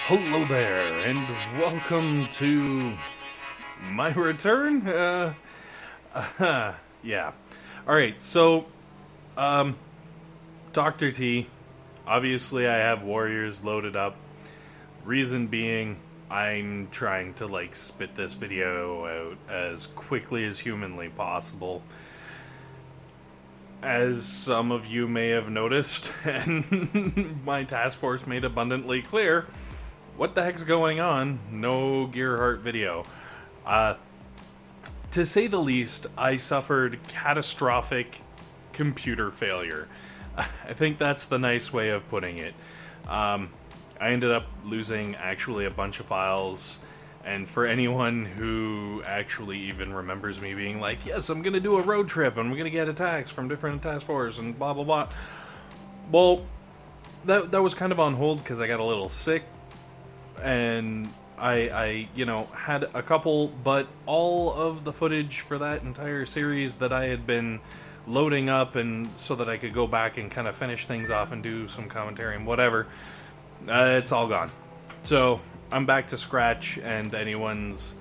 Hello there, and welcome to my return. Yeah. Alright, so, Dr. T, obviously I have warriors loaded up. Reason being, I'm trying to, spit this video out as quickly as humanly possible. As some of you may have noticed, and my task force made abundantly clear, what the heck's going on? No Gearheart video. To say the least, I suffered catastrophic computer failure. I think that's the nice way of putting it. I ended up losing actually a bunch of files, and for anyone who actually even remembers me being like, yes, I'm gonna do a road trip, and I'm gonna get attacks from different task forces, and blah blah blah. Well, that was kind of on hold because I got a little sick, and I had a couple, but all of the footage for that entire series that I had been loading up and so that I could go back and kind of finish things off and do some commentary and whatever, it's all gone. So I'm back to scratch, and anyone's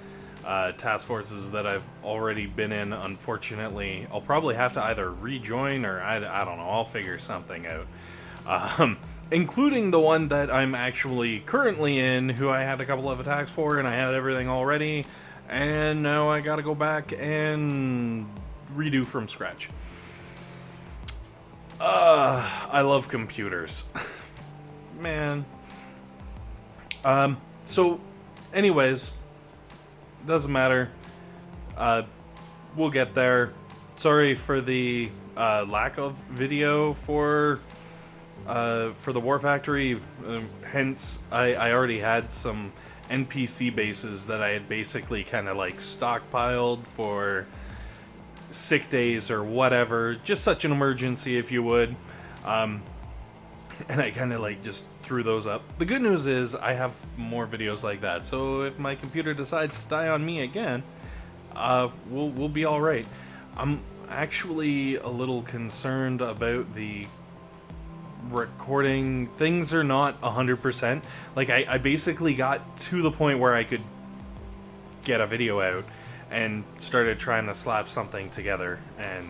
task forces that I've already been in, unfortunately, I'll probably have to either rejoin or I don't know, I'll figure something out. Including the one that I'm actually currently in, who I had a couple of attacks for, and I had everything already, and now I gotta go back and redo from scratch. I love computers. Man. So, anyways, doesn't matter. We'll get there. Sorry for the lack of video for the War Factory. Hence, I already had some NPC bases that I had basically kind of stockpiled for sick days or whatever, just such an emergency, if you would. And I kind of just threw those up. The good news is I have more videos like that, so if my computer decides to die on me again, we'll be all right. I'm actually a little concerned about the recording. Things are not 100%. I basically got to the point where I could get a video out and started trying to slap something together, and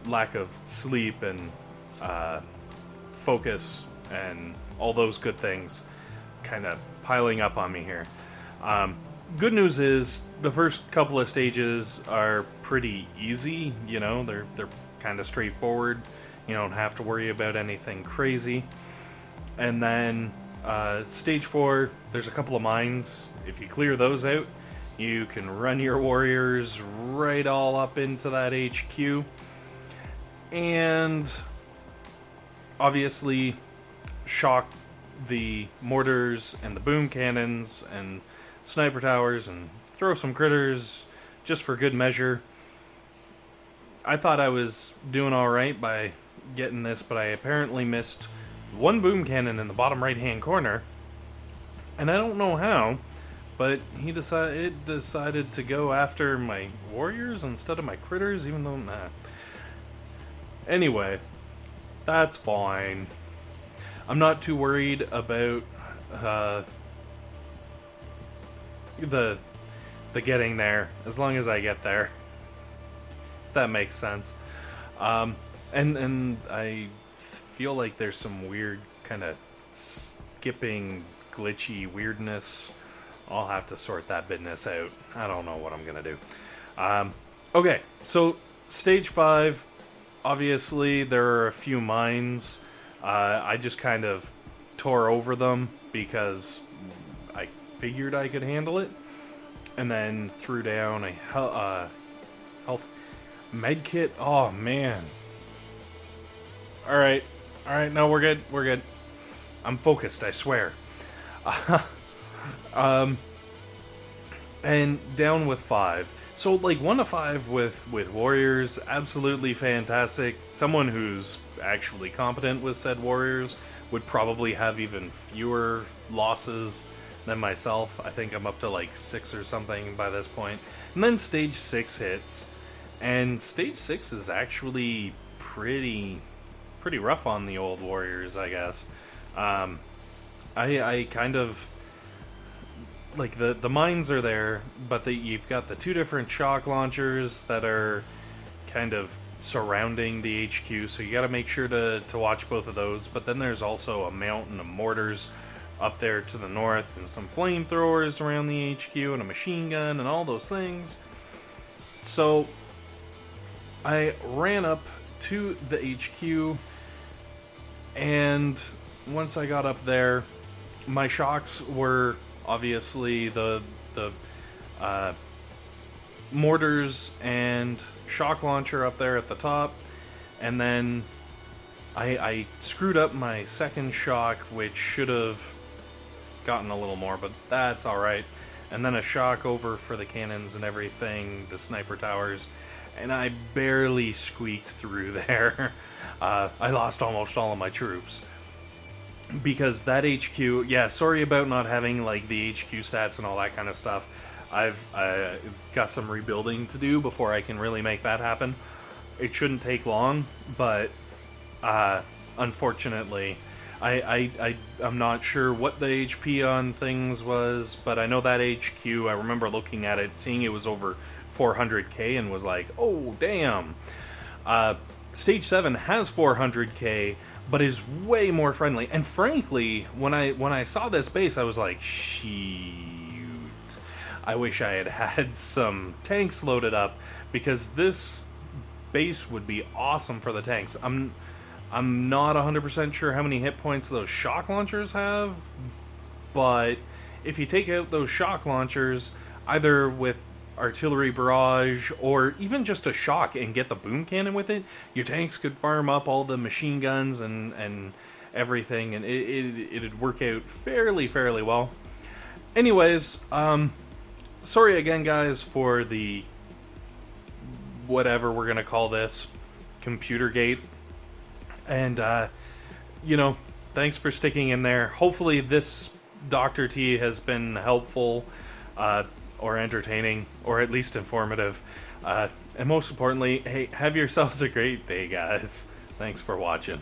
lack of sleep and focus and all those good things kind of piling up on me here. Good news is the first couple of stages are pretty easy. They're kind of straightforward. You don't have to worry about anything crazy. And then stage 4, there's a couple of mines. If you clear those out, you can run your warriors right all up into that HQ. And obviously shock the mortars and the boom cannons and sniper towers and throw some critters just for good measure. I thought I was doing alright by getting this, but I apparently missed one boom cannon in the bottom right hand corner, and I don't know how, but it decided to go after my warriors instead of my critters, even though Anyway, that's fine. I'm not too worried about the getting there, as long as I get there, if that makes sense. And I feel like there's some weird kind of skipping, glitchy weirdness. I'll have to sort that business out. I don't know what I'm gonna do. Okay, so stage 5, obviously there are a few mines. I just kind of tore over them because I figured I could handle it, and then threw down a health medkit. Oh man. Alright, no, we're good. I'm focused, I swear. And down with 5. So, 1 to 5 with warriors, absolutely fantastic. Someone who's actually competent with said warriors would probably have even fewer losses than myself. I think I'm up to 6 or something by this point. And then stage 6 hits, and stage 6 is actually pretty rough on the old warriors, I guess. I kind of like the mines are there, but you've got the two different shock launchers that are kind of surrounding the HQ, so you got to make sure to watch both of those. But then there's also a mountain of mortars up there to the north, and some flamethrowers around the HQ, and a machine gun, and all those things. So I ran up to the HQ, and once I got up there, my shocks were obviously the mortars and shock launcher up there at the top, and then I screwed up my second shock, which should have gotten a little more, but that's alright. And then a shock over for the cannons and everything, the sniper towers, and I barely squeaked through there. I lost almost all of my troops. Because that HQ, yeah, sorry about not having like the HQ stats and all that kind of stuff. I've got some rebuilding to do before I can really make that happen. It shouldn't take long, but unfortunately, I'm not sure what the HP on things was, but I know that HQ, I remember looking at it, seeing it was over 400k, and was like, oh, damn. Stage 7 has 400k, but is way more friendly. And frankly, when I saw this base, I was like, shoot. I wish I had had some tanks loaded up, because this base would be awesome for the tanks. I'm not 100% sure how many hit points those shock launchers have, but if you take out those shock launchers, either with artillery barrage or even just a shock and get the boom cannon with it, your tanks could farm up all the machine guns and everything, and it'd work out fairly well. Anyways, sorry again, guys, for the whatever we're gonna call this, computer gate. And, thanks for sticking in there. Hopefully this Dr. T has been helpful, or entertaining, or at least informative. And most importantly, hey, have yourselves a great day, guys. Thanks for watching.